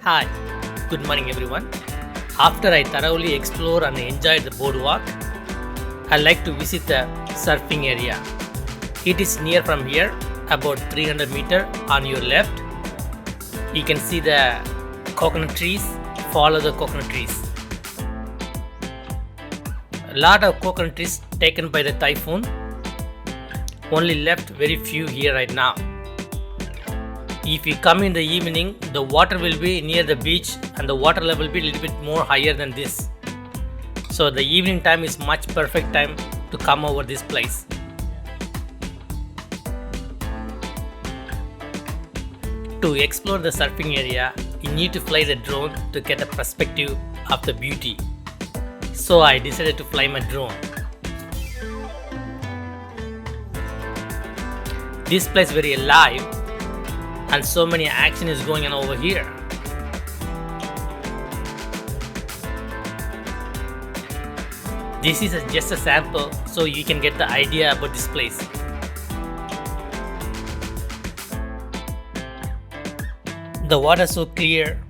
Hi, good morning everyone. After I thoroughly explore and enjoy the boardwalk, I like to visit the surfing area. It is near from here, about 300 meter on your left. You can see the coconut trees. Follow the coconut trees. A lot of coconut trees taken by the typhoon. Only left very few here right now. If you come in the evening, the water will be near the beach and the water level will be a little bit more higher than this. So the evening time is much perfect time to come over this place. To explore the surfing area, you need to fly the drone to get a perspective of the beauty. So I decided to fly my drone. This place very alive and so many action is going on over here. This is just a sample so you can get the idea about this place. The water is so clear.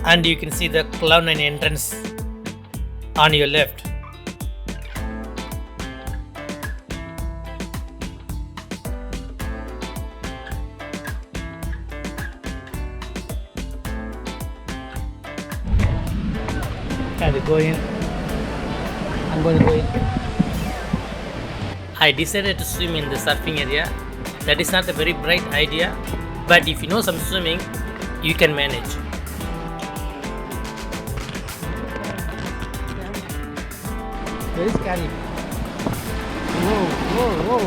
And you can see the Cloud9 entrance on your left. Can we go in? I'm going to go in. I decided to swim in the surfing area. That is not a very bright idea, but if you know some swimming, you can manage. Very scary. Whoa, whoa, whoa.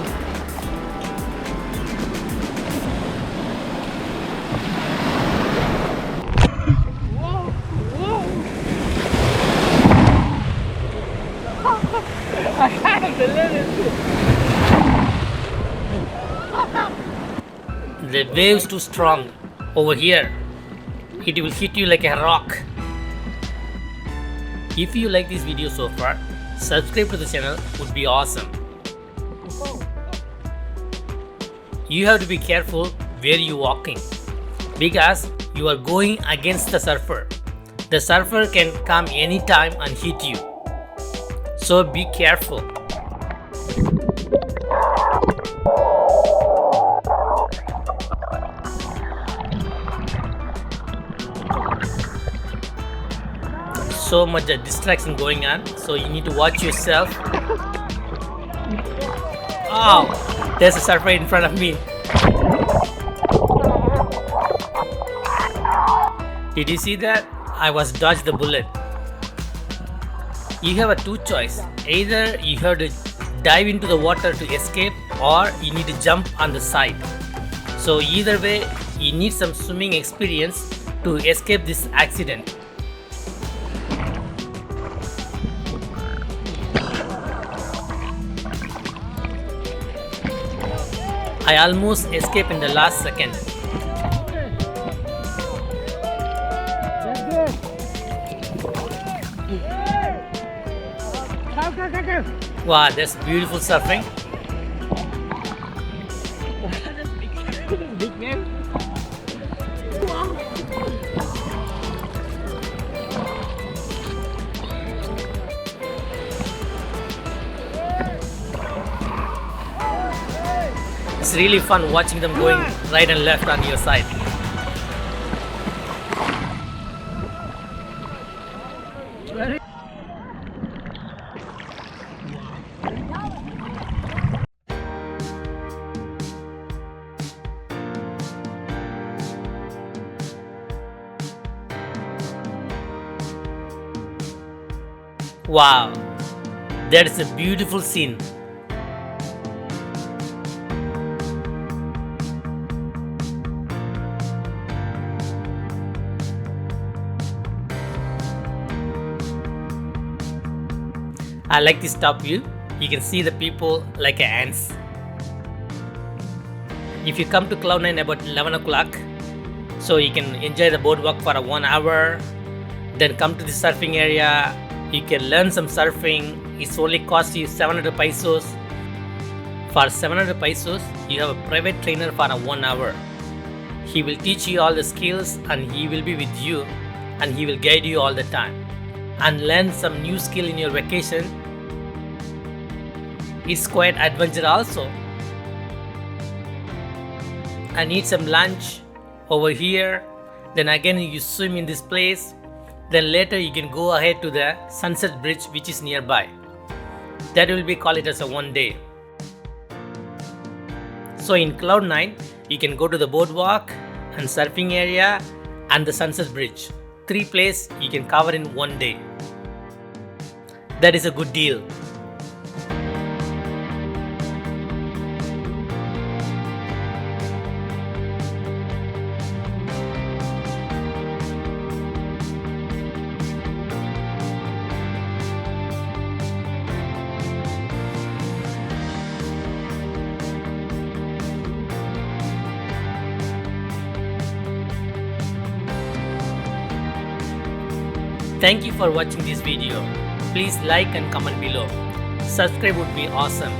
Whoa, whoa. I can't believe it. The waves too strong over here. It will hit you like a rock. If you like this video so far, subscribe to the channel would be awesome. You have to be careful where you walking because you are going against the surfer. The surfer can come anytime and hit you. So be careful. So much distraction going on, so you need to watch yourself. Oh, there's a surfer in front of me. Did you see that? I was dodged the bullet. You have a two choice. Either you have to dive into the water to escape or you need to jump on the side. So either way, you need some swimming experience to escape this accident. I almost escaped in the last second. Wow, that's beautiful surfing. It's really fun watching them going right and left on your side. Wow, that is a beautiful scene. I like this top view. You can see the people like ants. If you come to Cloud9 about 11 o'clock, so you can enjoy the boardwalk for 1 hour, then come to the surfing area. You can learn some surfing, It's only cost you 700 pesos. For 700 pesos, you have a private trainer for 1 hour. He will teach you all the skills and he will be with you and he will guide you all the time. And learn some new skill in your vacation. It's quite adventure also. And eat some lunch over here. Then again you swim in this place. Then later you can go ahead to the Sunset Bridge which is nearby. That will be call it as a 1 day. So in Cloud9, you can go to the boardwalk and surfing area and the Sunset Bridge. 3 places you can cover in 1 day. That is a good deal. Thank you for watching this video. Please like and comment below. Subscribe would be awesome.